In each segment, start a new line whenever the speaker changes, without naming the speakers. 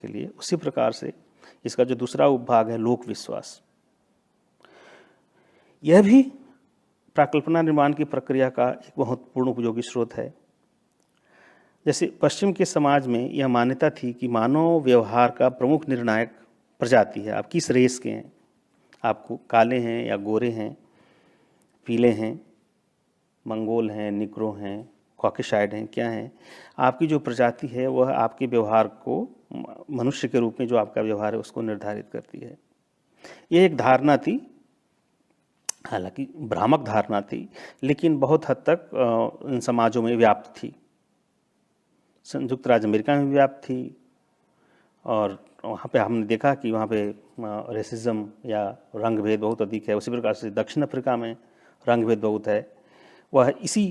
के लिए। उसी प्रकार से इसका जो दूसरा उपभाग है लोक विश्वास, यह भी प्राकल्पना निर्माण की प्रक्रिया का एक महत्वपूर्ण उपयोगी स्रोत है। जैसे पश्चिम के समाज में यह मान्यता थी कि मानव व्यवहार का प्रमुख निर्णायक प्रजाति है। आप किस रेस के हैं, आपको काले हैं या गोरे हैं, पीले हैं, मंगोल हैं, निग्रो हैं, कॉकेशाइड हैं, क्या हैं, आपकी जो प्रजाति है वह आपके व्यवहार को, मनुष्य के रूप में जो आपका व्यवहार है उसको निर्धारित करती है। ये एक धारणा थी, हालांकि भ्रामक धारणा थी, लेकिन बहुत हद तक इन समाजों में व्याप्त थी। संयुक्त राज्य अमेरिका में व्याप्त थी और वहाँ पे हमने देखा कि वहाँ पे रेसिज्म या रंग भेद बहुत अधिक है। उसी प्रकार से दक्षिण अफ्रीका में रंग भेद बहुत है। वह इसी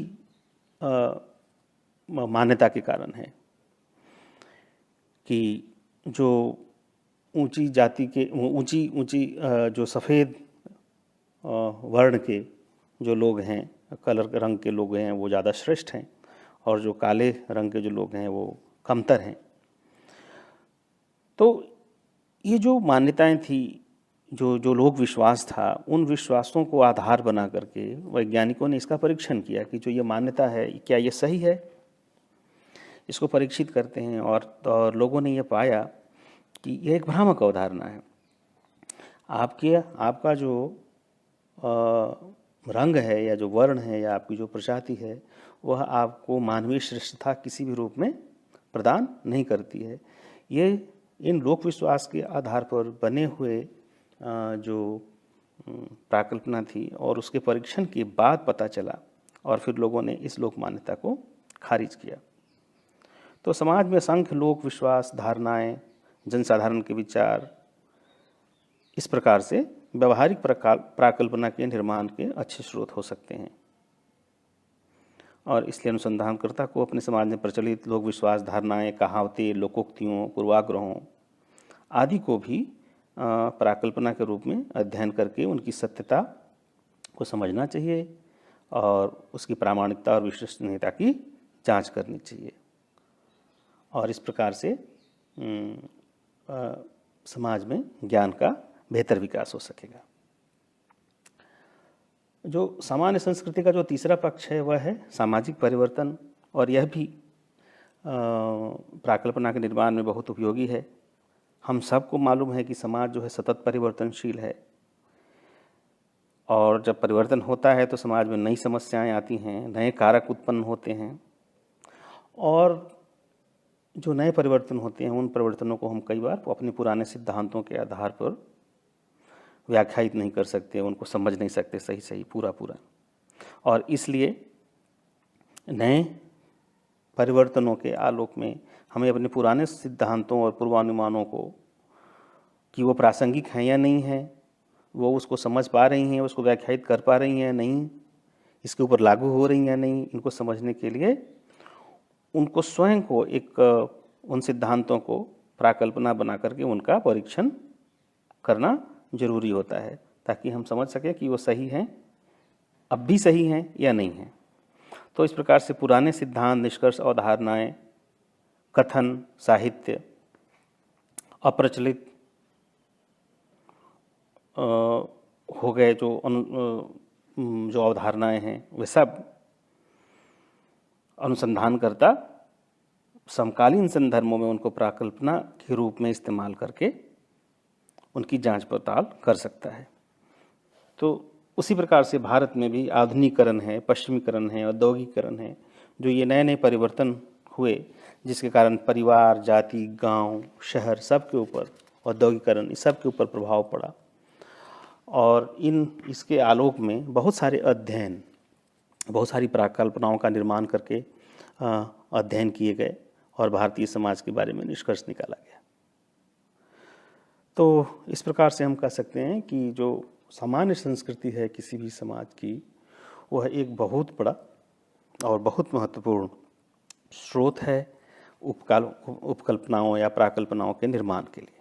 मान्यता के कारण है कि जो ऊंची जाति के ऊंची जो सफ़ेद वर्ण के जो लोग हैं, कलर रंग के लोग हैं, वो ज़्यादा श्रेष्ठ हैं और जो काले रंग के जो लोग हैं वो कमतर हैं। तो ये जो मान्यताएं थी, जो लोक विश्वास था, उन विश्वासों को आधार बना करके वैज्ञानिकों ने इसका परीक्षण किया कि जो ये मान्यता है क्या ये सही है। इसको परीक्षित करते हैं और लोगों ने ये पाया कि यह एक भ्रामक अवधारणा है। आपका जो रंग है या जो वर्ण है या आपकी जो प्रजाति है वह आपको मानवीय श्रेष्ठता किसी भी रूप में प्रदान नहीं करती है। ये इन लोक विश्वास के आधार पर बने हुए जो प्राकल्पना थी और उसके परीक्षण के बाद पता चला और फिर लोगों ने इस लोक मान्यता को खारिज किया। तो समाज में असंख्य लोक विश्वास, धारणाएं, जनसाधारण के विचार इस प्रकार से व्यवहारिक प्राकल्पना के निर्माण के अच्छे स्रोत हो सकते हैं और इसलिए अनुसंधानकर्ता को अपने समाज में प्रचलित लोक विश्वास, धारणाएं, कहावतें, लोकोक्तियों, पूर्वाग्रहों आदि को भी प्राकल्पना के रूप में अध्ययन करके उनकी सत्यता को समझना चाहिए और उसकी प्रामाणिकता और विश्वसनीयता की जांच करनी चाहिए और इस प्रकार से समाज में ज्ञान का बेहतर विकास हो सकेगा। जो सामान्य संस्कृति का जो तीसरा पक्ष है वह है सामाजिक परिवर्तन और यह भी प्राकल्पना के निर्माण में बहुत उपयोगी है। हम सबको मालूम है कि समाज जो है सतत परिवर्तनशील है और जब परिवर्तन होता है तो समाज में नई समस्याएं आती हैं, नए कारक उत्पन्न होते हैं और जो नए परिवर्तन होते हैं उन परिवर्तनों को हम कई बार अपने पुराने सिद्धांतों के आधार पर व्याख्यायित नहीं कर सकते, उनको समझ नहीं सकते सही पूरा और इसलिए नए परिवर्तनों के आलोक में हमें अपने पुराने सिद्धांतों और पूर्वानुमानों को कि वो प्रासंगिक हैं या नहीं हैं, वो उसको समझ पा रही हैं, उसको व्याख्यायित कर पा रही हैं या नहीं, इसके ऊपर लागू हो रही हैं या नहीं, इनको समझने के लिए उनको स्वयं को उन सिद्धांतों को प्राकल्पना बना करके उनका परीक्षण करना जरूरी होता है ताकि हम समझ सकें कि वो सही हैं, अब भी सही हैं या नहीं हैं। तो इस प्रकार से पुराने सिद्धांत, निष्कर्ष, अवधारणाएं, कथन, साहित्य, अप्रचलित हो गए जो अवधारणाएं हैं वे सब अनुसंधानकर्ता समकालीन संदर्भों में उनको प्राकल्पना के रूप में इस्तेमाल करके उनकी जांच पड़ताल कर सकता है। तो उसी प्रकार से भारत में भी आधुनिकीकरण है, पश्चिमीकरण है, औद्योगिकरण है, जो ये नए नए परिवर्तन हुए जिसके कारण परिवार, जाति, गांव, शहर सब के ऊपर औद्योगिकरण इस सब के ऊपर प्रभाव पड़ा और इसके आलोक में बहुत सारे अध्ययन, बहुत सारी प्राकल्पनाओं का निर्माण करके अध्ययन किए गए और भारतीय समाज के बारे में निष्कर्ष निकाला गया। तो इस प्रकार से हम कह सकते हैं कि जो सामान्य संस्कृति है किसी भी समाज की वह एक बहुत बड़ा और बहुत महत्वपूर्ण स्रोत है उपकल्पनाओं या प्राकल्पनाओं के निर्माण के लिए।